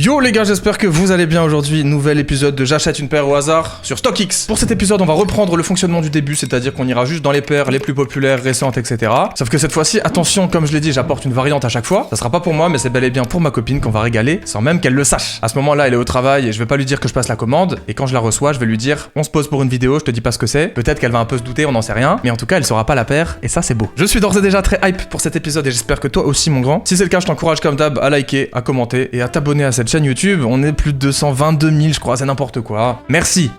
Yo les gars, j'espère que vous allez bien aujourd'hui. Nouvel épisode de J'achète une paire au hasard sur StockX. Pour cet épisode, on va reprendre le fonctionnement du début, c'est-à-dire qu'on ira juste dans les paires les plus populaires, récentes, etc. Sauf que cette fois-ci, attention, comme je l'ai dit, j'apporte une variante à chaque fois. Ça sera pas pour moi, mais c'est bel et bien pour ma copine qu'on va régaler sans même qu'elle le sache. À ce moment-là, elle est au travail et je vais pas lui dire que je passe la commande. Et quand je la reçois, je vais lui dire on se pose pour une vidéo, je te dis pas ce que c'est. Peut-être qu'elle va un peu se douter, on n'en sait rien. Mais en tout cas, elle saura pas la paire et ça, c'est beau. Je suis d'ores et déjà très hype pour cet épisode et j'espère que toi aussi, mon grand. Si c'est le cas, je t'encourage comme d'hab à liker, à commenter et à t'abonner à cette chaîne YouTube. On est plus de 222 000, je crois, c'est n'importe quoi. Merci.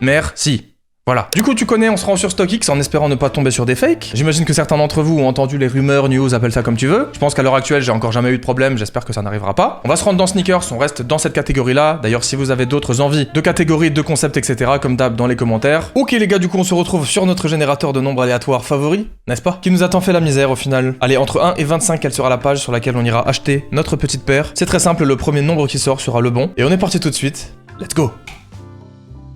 Voilà. Du coup, tu connais, on se rend sur StockX en espérant ne pas tomber sur des fakes. J'imagine que certains d'entre vous ont entendu les rumeurs, news, appelle ça comme tu veux. Je pense qu'à l'heure actuelle, j'ai encore jamais eu de problème, j'espère que ça n'arrivera pas. On va se rendre dans sneakers, on reste dans cette catégorie-là. D'ailleurs, si vous avez d'autres envies de catégories, de concepts, etc., comme d'hab dans les commentaires. Ok les gars, du coup, on se retrouve sur notre générateur de nombres aléatoires favori, n'est-ce pas? Qui nous a tant fait la misère au final. Allez, entre 1 et 25, quelle sera la page sur laquelle on ira acheter notre petite paire. C'est très simple, le premier nombre qui sort sera le bon. Et on est parti tout de suite. Let's go.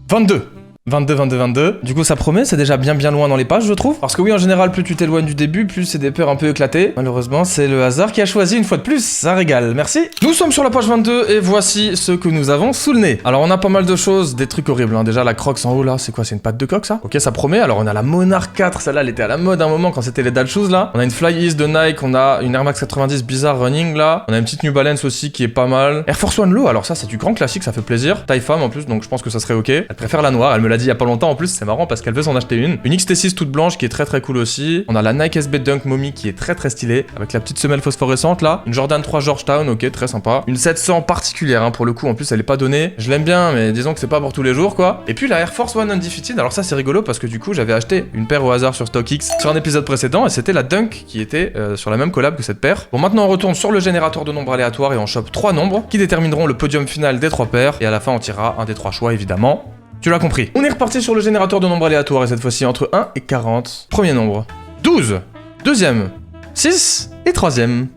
22. 22. Du coup, ça promet, c'est déjà bien loin dans les pages, je trouve. Parce que oui, en général, plus tu t'éloignes du début, plus c'est des paires un peu éclatées. Malheureusement, c'est le hasard qui a choisi une fois de plus. Ça régale, merci. Nous sommes sur la page 22 et voici ce que nous avons sous le nez. Alors, on a pas mal de choses, des trucs horribles. Hein. Déjà, la Crocs en haut là, c'est quoi? C'est une patte de coq ça? Ok, ça promet. Alors, on a la Monarch 4, celle-là, elle était à la mode à un moment quand c'était les Dad Shoes là. On a une Fly East de Nike, on a une Air Max 90 Bizarre Running là. On a une petite New Balance aussi qui est pas mal. Air Force One Low, alors ça, c'est du grand classique, ça fait plaisir. Taille femme en plus, donc je pense que ça serait ok. Elle préfère la noire, elle me l'a dit il y a pas longtemps en plus. C'est marrant parce qu'elle veut s'en acheter une. Une XT6 toute blanche qui est très cool aussi. On a la Nike SB Dunk Mommy qui est très stylée avec la petite semelle phosphorescente là. Une Jordan 3 Georgetown, ok, très sympa. Une 700 particulière hein, pour le coup, en plus elle est pas donnée. Je l'aime bien mais disons que c'est pas pour tous les jours quoi. Et puis la Air Force One Undefeated, alors ça c'est rigolo parce que du coup j'avais acheté une paire au hasard sur StockX sur un épisode précédent et c'était la Dunk qui était sur la même collab que cette paire. Bon maintenant on retourne sur le générateur de nombres aléatoires et on chope 3 nombres qui détermineront le podium final des 3 paires et à la fin on tirera un des 3 choix évidemment. Tu l'as compris. On est reparti sur le générateur de nombres aléatoires et cette fois-ci entre 1 et 40. Premier nombre. 12. Deuxième. 6. Et troisième.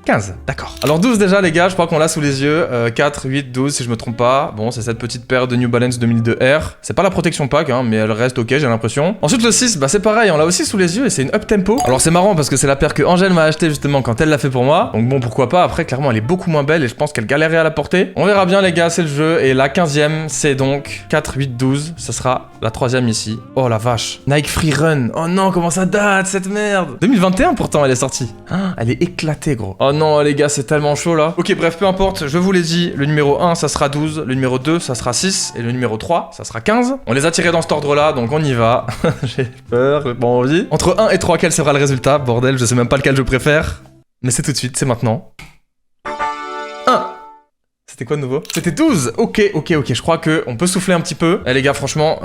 15. D'accord. Alors 12 déjà les gars, je crois qu'on l'a sous les yeux. 4, 8, 12 si je me trompe pas. Bon, c'est cette petite paire de New Balance 2002 R. C'est pas la protection pack, hein, mais elle reste ok, j'ai l'impression. Ensuite le 6, bah c'est pareil, on l'a aussi sous les yeux et c'est une up tempo. Alors c'est marrant parce que c'est la paire que Angèle m'a acheté justement quand elle l'a fait pour moi. Donc bon, pourquoi pas. Après, clairement, elle est beaucoup moins belle et je pense qu'elle galérait à la porter. On verra bien les gars, c'est le jeu. Et la 15e, c'est donc 4, 8, 12. Ça sera la 3e ici. Oh la vache. Nike Free Run. Oh non, comment ça date cette merde. 2021 pourtant, elle est sortie. Ah, elle est éclatée gros. Oh non les gars, c'est tellement chaud là. Ok bref, peu importe, je vous l'ai dit, le numéro 1 ça sera 12, le numéro 2 ça sera 6 et le numéro 3 ça sera 15. On les a tirés dans cet ordre là, donc on y va. J'ai peur, j'ai pas envie. Entre 1 et 3, quel sera le résultat? Bordel, je sais même pas lequel je préfère. Mais c'est tout de suite, c'est maintenant. 1. C'était quoi de nouveau? C'était 12. Ok, je crois que on peut souffler un petit peu. Eh les gars, franchement,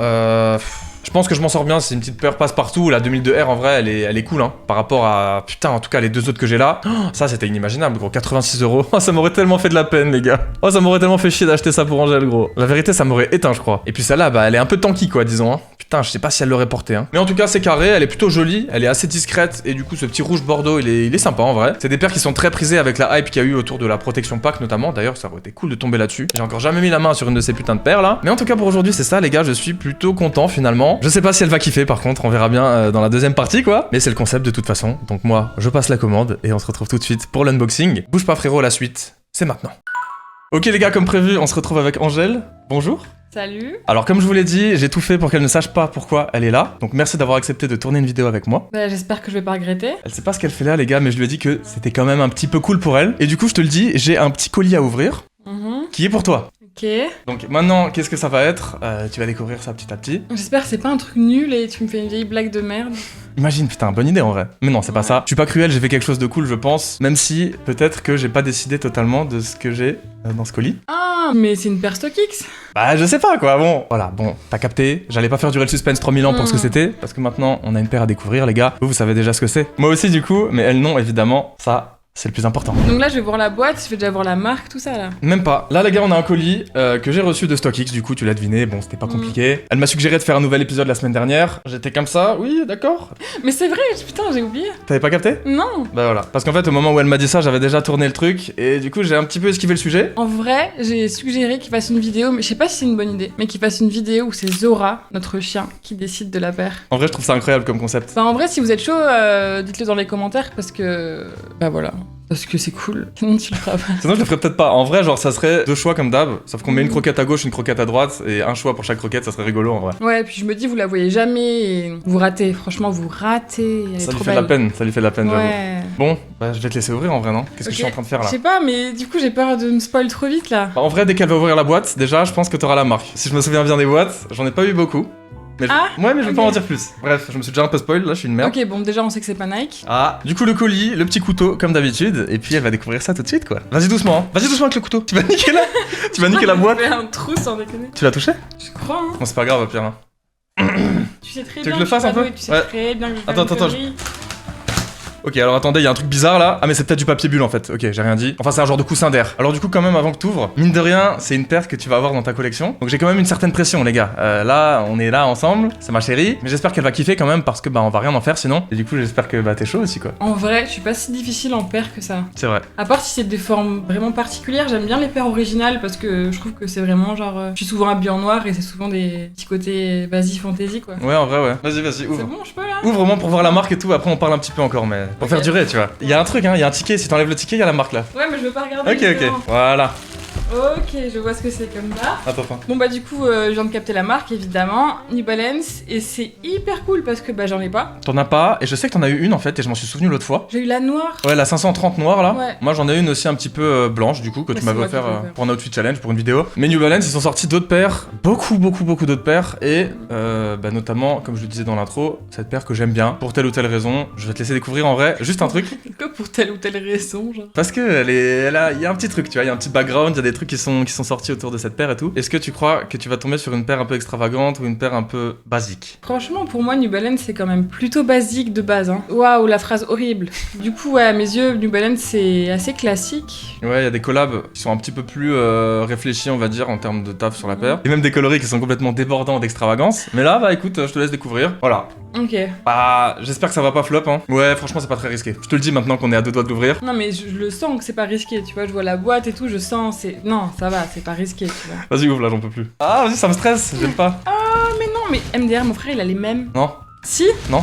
je pense que je m'en sors bien, c'est une petite paire passe-partout. La 2002R en vrai, elle est cool hein. Par rapport à, putain, en tout cas les deux autres que j'ai là. Oh, ça c'était inimaginable gros, 86 €. Oh, ça m'aurait tellement fait de la peine les gars. Oh, ça m'aurait tellement fait chier d'acheter ça pour Angèle gros. La vérité, ça m'aurait éteint je crois. Et puis celle-là, bah elle est un peu tanky quoi, disons hein. Putain, je sais pas si elle l'aurait porté hein. Mais en tout cas, c'est carré, elle est plutôt jolie, elle est assez discrète et du coup ce petit rouge bordeaux, il est sympa en vrai. C'est des paires qui sont très prisées avec la hype qu'il y a eu autour de la protection pack notamment. D'ailleurs, ça aurait été cool de tomber là-dessus. J'ai encore jamais mis la main sur une de ces putains de paires là. Mais en tout cas pour aujourd'hui, c'est ça les gars, je suis plutôt content finalement. Je sais pas si elle va kiffer par contre, on verra bien dans la deuxième partie quoi. Mais c'est le concept de toute façon. Donc moi, je passe la commande et on se retrouve tout de suite pour l'unboxing. Bouge pas frérot, la suite, c'est maintenant. Ok les gars, comme prévu, on se retrouve avec Angèle. Bonjour. Salut. Alors comme je vous l'ai dit, j'ai tout fait pour qu'elle ne sache pas pourquoi elle est là. Donc merci d'avoir accepté de tourner une vidéo avec moi. Bah, j'espère que je vais pas regretter. Elle sait pas ce qu'elle fait là les gars, mais je lui ai dit que c'était quand même un petit peu cool pour elle. Et du coup je te le dis, j'ai un petit colis à ouvrir qui est pour toi. Ok. Donc maintenant, qu'est-ce que ça va être? Tu vas découvrir ça petit à petit. J'espère que c'est pas un truc nul et tu me fais une vieille blague de merde. Imagine, putain, bonne idée en vrai. Mais non, c'est pas ça. Je suis pas cruel, j'ai fait quelque chose de cool, je pense. Même si, peut-être que j'ai pas décidé totalement de ce que j'ai dans ce colis. Ah, mais c'est une paire StockX. Bah, je sais pas quoi, bon. Voilà, bon, t'as capté. J'allais pas faire durer le suspense 3000 ans pour ce que c'était. Parce que maintenant, on a une paire à découvrir, les gars. Vous savez déjà ce que c'est. Moi aussi, du coup, mais elle non, évidemment. Ça, c'est le plus important. Donc là, je vais voir la boîte, je vais déjà voir la marque, tout ça là. Même pas. Là, les gars, on a un colis que j'ai reçu de StockX. Du coup, tu l'as deviné. Bon, c'était pas compliqué. Elle m'a suggéré de faire un nouvel épisode la semaine dernière. J'étais comme ça. Oui, d'accord. Mais c'est vrai, putain, j'ai oublié. T'avais pas capté? Non. Bah voilà. Parce qu'en fait, au moment où elle m'a dit ça, j'avais déjà tourné le truc. Et du coup, j'ai un petit peu esquivé le sujet. En vrai, j'ai suggéré qu'il fasse une vidéo, mais je sais pas si c'est une bonne idée, mais qu'il fasse une vidéo où c'est Zora, notre chien, qui décide de la paire. En vrai, je trouve ça incroyable comme concept. Bah en vrai, si vous êtes chaud, dites-le dans les commentaires parce que... Bah voilà. Parce que c'est cool. Sinon, tu le feras pas. Sinon, je le ferais peut-être pas. En vrai, genre, ça serait 2 choix comme d'hab, sauf qu'on met une croquette à gauche, une croquette à droite, et un choix pour chaque croquette, ça serait rigolo en vrai. Ouais, puis je me dis, vous la voyez jamais et vous ratez. Franchement, vous ratez. Elle est Ça lui trop fait de la belle. peine, ça lui fait de la peine, j'avoue. Ouais. Bon, bah, je vais te laisser ouvrir en vrai, non? Qu'est-ce que je suis en train de faire Je là? sais pas, mais du coup, j'ai peur de me spoil trop vite là. Bah, en vrai, dès qu'elle va ouvrir la boîte, déjà, je pense que t'auras la marque. Si je me souviens bien des boîtes, j'en ai pas eu beaucoup. Mais Ah, ouais, mais je vais ok. pas en dire plus. Bref, je me suis déjà un peu spoil, là, je suis une merde. Ok, bon, déjà, on sait que c'est pas Nike. Ah, du coup, le colis, le petit couteau, comme d'habitude, et puis elle va découvrir ça tout de suite, quoi. Vas-y doucement, hein. Vas-y doucement avec le couteau. Tu vas niquer là. Tu vas niquer la boîte. J'ai fait un trou sans déconner. Tu l'as touché? Je crois, hein. Bon, c'est pas grave, au pire. Hein. Tu sais très Tu veux bien que je le fasse je suis un peu pas douée, Tu sais Ouais. très bien que je vais Attends, faire une attends, connerie. Ok, alors attendez, il y a un truc bizarre là. Ah, mais c'est peut-être du papier bulle en fait. Ok, j'ai rien dit. Enfin, c'est un genre de coussin d'air. Alors, du coup, quand même, avant que t'ouvres, mine de rien, c'est une paire que tu vas avoir dans ta collection. Donc, j'ai quand même une certaine pression, les gars. Là, on est là ensemble, c'est ma chérie. Mais j'espère qu'elle va kiffer quand même parce que bah, on va rien en faire sinon. Et du coup, j'espère que bah, t'es chaud aussi, quoi. En vrai, je suis pas si difficile en paire que ça. C'est vrai. À part si c'est des formes vraiment particulières, j'aime bien les paires originales parce que je trouve que c'est vraiment genre. Je suis souvent habillée en noir et c'est souvent des petits côtés vas-y fantasy quoi. Ouais, en vrai, ouais. Vas-y, C'est ouvre. bon, je peux là Ouvre au moins pour voir la marque et tout. Après, on parle un petit peu encore, mais pour faire durer, tu vois. Il y a un truc, hein, il y a un ticket. Si t'enlèves le ticket, il y a la marque là. Ouais, mais je veux pas regarder. Ok, justement. Voilà. Ok, je vois ce que c'est comme ça. Attends. Bon bah du coup, je viens de capter la marque évidemment, New Balance, et c'est hyper cool parce que bah j'en ai pas. T'en as pas, et je sais que t'en as eu une en fait, et je m'en suis souvenu l'autre fois. J'ai eu la noire. Ouais, la 530 noire là. Ouais. Moi j'en ai une aussi un petit peu blanche du coup, que Ouais, tu c'est m'avais moi qui offert l'ai offert. pour un outfit challenge, pour une vidéo. Mais New Balance, ils ont sorti d'autres paires, beaucoup d'autres paires, et bah, notamment, comme je le disais dans l'intro, cette paire que j'aime bien, pour telle ou telle raison. Je vais te laisser découvrir en vrai, juste un truc. Quoi pour telle ou telle raison, genre. Parce que il y a un petit truc, tu vois, il y a un petit background, il y a des trucs qui sont sortis autour de cette paire et tout. Est-ce que tu crois que tu vas tomber sur une paire un peu extravagante ou une paire un peu basique? Franchement, pour moi, New Balance, c'est quand même plutôt basique de base. Hein. Waouh, la phrase horrible. Du coup, ouais, à mes yeux, New Balance, c'est assez classique. Ouais, il y a des collabs qui sont un petit peu plus réfléchis, on va dire, en termes de taf sur la paire. Et même des coloris qui sont complètement débordants d'extravagance. Mais là, bah écoute, je te laisse découvrir. Voilà. Ok. Bah, j'espère que ça va pas flop, hein. Ouais, franchement, c'est pas très risqué. Je te le dis maintenant qu'on est à 2 doigts de l'ouvrir. Non, mais je le sens que c'est pas risqué, tu vois. Je vois la boîte et tout, je sens, c'est. Non, ça va, c'est pas risqué, tu vois. Vas-y, ouvre là, j'en peux plus. Ah, vas-y, ça me stresse, j'aime pas. Ah, mais non, mais MDR, mon frère, il a les mêmes. Non, Si non.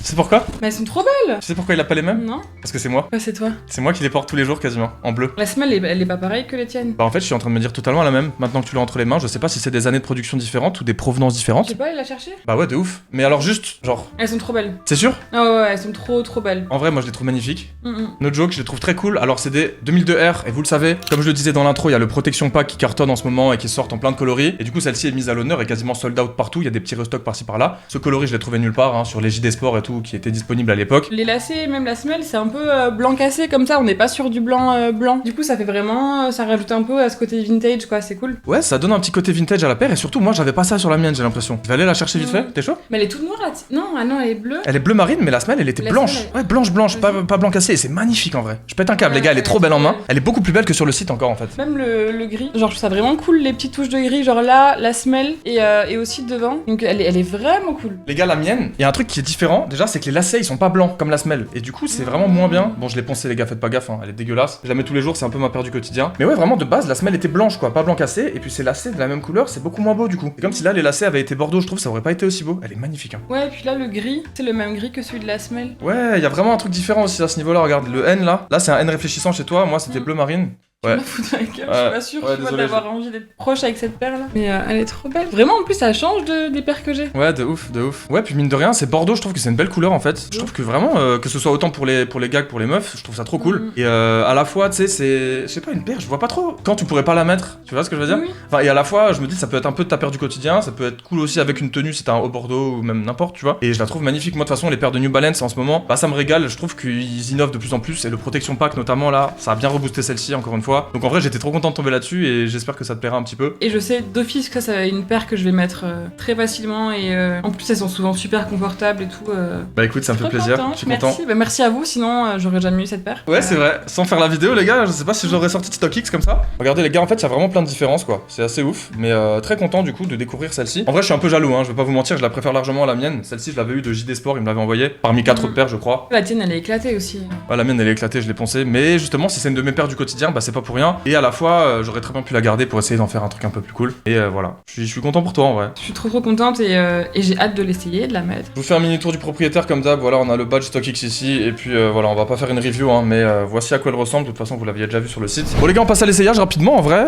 Tu sais pourquoi? Mais elles sont trop belles. Tu sais pourquoi il a pas les mêmes? Non? Parce que c'est moi. Ouais, c'est toi. C'est moi qui les porte tous les jours quasiment, en bleu. La semelle, elle est pas pareille que les tiennes. Bah en fait, je suis en train de me dire totalement la même. Maintenant que tu l'as entre les mains, je sais pas si c'est des années de production différentes ou des provenances Je différentes. sais pas, il l'a cherché. Bah ouais, de ouf. Mais alors juste, genre, Elles sont trop belles. c'est sûr? Ah ouais, elles sont trop belles. En vrai, moi je les trouve magnifiques. Mm. No joke, je les trouve très cool. Alors c'est des 2002R, et vous le savez, comme je le disais dans l'intro, il y a le Protection Pack qui cartonne en ce moment et qui sort en plein de coloris. Et du coup, celle-ci est mise à l'honneur et quasiment sold out partout. Il y a des petits restocks par-ci par-là. Ce coloris, je l'ai trouvé nulle part, hein, sur les JD Sport et tout, qui était disponible à l'époque. Les lacets, même la semelle, c'est un peu blanc cassé comme ça, on n'est pas sur du blanc blanc. Du coup, ça fait vraiment. Ça rajoute un peu à ce côté vintage, quoi, c'est cool. Ouais, ça donne un petit côté vintage à la paire, et surtout, moi j'avais pas ça sur la mienne, j'ai l'impression. Je vais aller la chercher vite fait, t'es chaud? Mais elle est toute noire là. Non, ah non, elle est bleue. Elle est bleu marine, mais la semelle elle était La blanche. semelle, Ouais, blanche, pas, Vas-y. pas blanc cassé, et c'est magnifique en vrai. Je pète un câble, Ouais, les gars, elle est ouais, trop belle en main. ouais. Elle est beaucoup plus belle que sur le site encore en fait. Même le gris. Genre, je trouve ça vraiment cool, les petites touches de gris, genre là, la semelle et aussi devant. Donc, elle est vraiment cool. Les gars, la mienne, il y a un truc qui est différent. Déjà, c'est que les lacets ils sont pas blancs comme la semelle. Et du coup, c'est vraiment moins bien. Bon, je l'ai poncé, les gars, faites pas gaffe, hein, elle est dégueulasse. Je la mets tous les jours, c'est un peu ma paire du quotidien. Mais ouais, vraiment, de base, la semelle était blanche quoi, pas blanc cassé. Et puis ces lacets de la même couleur, c'est beaucoup moins beau du coup. C'est comme si là, les lacets avaient été bordeaux, je trouve, ça aurait pas été aussi beau. Elle est magnifique, hein. Ouais, et puis là, le gris, c'est le même gris que celui de la semelle. Ouais, il y a vraiment un truc différent aussi à ce niveau-là. Regarde, le N là. Là, c'est un N réfléchissant chez toi. Moi, c'était bleu marine. Ouais. Je me fous de la gueule, je suis Ouais. pas sûre Ouais, tu vois, désolé, d'avoir envie d'être proche avec cette paire là. Mais elle est trop belle. Vraiment, en plus, ça change des paires que j'ai. Ouais, de ouf, de ouf. Ouais, puis mine de rien, c'est Bordeaux, je trouve que c'est une belle couleur en fait. Je trouve que vraiment, que ce soit autant pour les gars que pour les meufs, je trouve ça trop cool. Mhm. Et à la fois, tu sais, c'est. Je sais pas, une paire, je vois pas trop. Quand tu pourrais pas la mettre, tu vois ce que je veux dire? Oui. Enfin, et à la fois, je me dis, ça peut être un peu de ta paire du quotidien, ça peut être cool aussi avec une tenue si t'as un haut Bordeaux ou même n'importe, tu vois. Et je la trouve magnifique. Moi, de toute façon, les paires de New Balance en ce moment, bah ça me régale. Je trouve qu'ils innovent de plus en plus. Et le Protection Pack, notamment là, ça a bien reboosté celle-ci encore une fois. Donc en vrai, j'étais trop content de tomber là-dessus et j'espère que ça te plaira un petit peu. Et je sais d'office que ça va être une paire que je vais mettre très facilement et en plus elles sont souvent super confortables et tout. Bah écoute, ça me fait Trop plaisir. contente, Je suis merci. content. Bah, merci à vous, sinon j'aurais jamais eu cette paire. Ouais, c'est vrai. Sans faire la vidéo, les gars, je sais pas si j'aurais sorti de StockX comme ça. Regardez, les gars, en fait, il y a vraiment plein de différences, quoi. C'est assez ouf. Mais très content, du coup, de découvrir celle-ci. En vrai, je suis un peu jaloux, hein. Je vais pas vous mentir, je la préfère largement à la mienne. Celle-ci, je l'avais eu de JD Sport, il me l'avait envoyé. Parmi 4 paires, je crois. La tienne elle est éclatée aussi. Ouais, la mienne, elle est éclatée, je l'ai poncée. Mais justement, si c'est une de mes paires du quotidien, bah c'est pas pour rien. Et à la fois, j'aurais très bien pu la garder pour essayer d'en faire un truc un peu plus cool. Et voilà, je suis content pour toi en vrai. Je suis trop contente et j'ai hâte de l'essayer, de la mettre. Je vous fais un mini tour du propriétaire comme d'hab. Voilà, on a le badge StockX ici. Et puis voilà, on va pas faire une review, hein, mais voici à quoi elle ressemble. De toute façon, vous l'aviez déjà vu sur le site. Bon, les gars, on passe à l'essayage rapidement en vrai.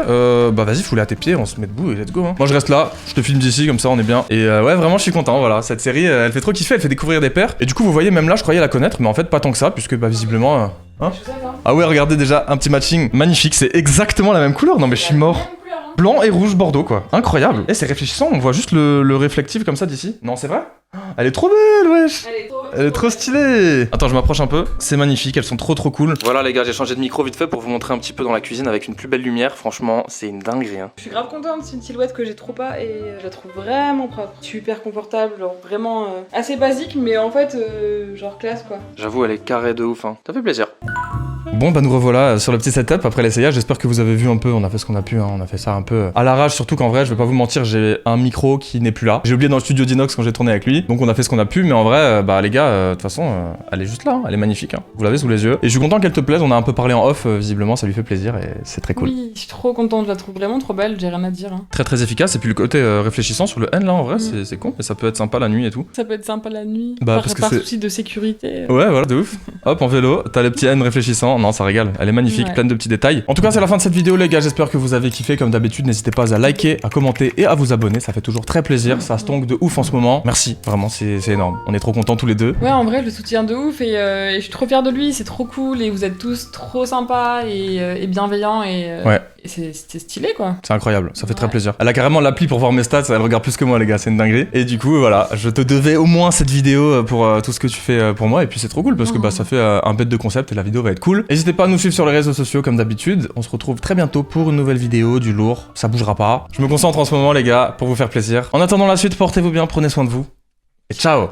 Bah vas-y, foulez à tes pieds, on se met debout et let's go. Hein. Moi, je reste là, je te filme d'ici, comme ça on est bien. Et ouais, vraiment, je suis content. Voilà, cette série, elle fait trop kiffer, elle fait découvrir des paires. Et du coup, vous voyez, même là, je croyais la connaître, mais en fait, pas tant que ça, puisque bah visiblement. Hein ah ouais, regardez déjà, un petit matching magnifique, c'est exactement la même couleur. Non mais je suis mort. Blanc et rouge Bordeaux quoi. Incroyable. Et c'est réfléchissant, on voit juste le réflectif comme ça d'ici. Non, c'est vrai? Elle est trop belle, wesh. Elle est trop stylée. Attends, je m'approche un peu. C'est magnifique, elles sont trop cool. Voilà les gars, j'ai changé de micro vite fait pour vous montrer un petit peu dans la cuisine avec une plus belle lumière. Franchement, c'est une dinguerie. Hein. Je suis grave contente, c'est une silhouette que j'ai trop pas et je la trouve vraiment propre. Super confortable, genre vraiment assez basique mais en fait genre classe quoi. J'avoue, elle est carrée de ouf. Hein. Ça fait plaisir. Bon bah nous revoilà sur le petit setup après l'essayage, j'espère que vous avez vu un peu, on a fait ce qu'on a pu, hein. On a fait ça un peu à l'arrache, surtout qu'en vrai je vais pas vous mentir, j'ai un micro qui n'est plus là. J'ai oublié dans le studio d'Inox quand j'ai tourné avec lui, donc on a fait ce qu'on a pu, mais en vrai bah les gars, de toute façon elle est juste là, hein. Elle est magnifique, hein. Vous l'avez sous les yeux. Et je suis content qu'elle te plaise, on a un peu parlé en off, visiblement ça lui fait plaisir et c'est très cool. Oui, je suis trop contente, je la trouve vraiment trop belle, j'ai rien à dire. Hein. Très efficace, et puis le côté réfléchissant sur le N là en vrai c'est con, mais ça peut être sympa la nuit et tout. Ça peut être sympa la nuit, bah, par souci de sécurité. Ouais voilà, de ouf. Hop en vélo, t'as le petit N réfléchissant, non ça régale, elle est magnifique, pleine de petits détails. En tout cas, c'est la fin de cette vidéo, les gars. J'espère que vous avez kiffé. Comme d'habitude, n'hésitez pas à liker, à commenter et à vous abonner. Ça fait toujours très plaisir. Ça se tongue de ouf en ce moment. Merci, vraiment, c'est énorme. On est trop contents tous les deux. Ouais, en vrai, je le soutiens de ouf et je suis trop fière de lui. C'est trop cool et vous êtes tous trop sympas et bienveillants et ouais. C'est stylé quoi. C'est incroyable, ça fait très plaisir. Elle a carrément l'appli pour voir mes stats, elle regarde plus que moi les gars, c'est une dinguerie. Et du coup voilà, je te devais au moins cette vidéo pour tout ce que tu fais pour moi. Et puis c'est trop cool parce que bah ça fait un bête de concept et la vidéo va être cool. N'hésitez pas à nous suivre sur les réseaux sociaux comme d'habitude. On se retrouve très bientôt pour une nouvelle vidéo, du lourd, ça bougera pas. Je me concentre en ce moment les gars pour vous faire plaisir. En attendant la suite, portez-vous bien, prenez soin de vous. Et ciao.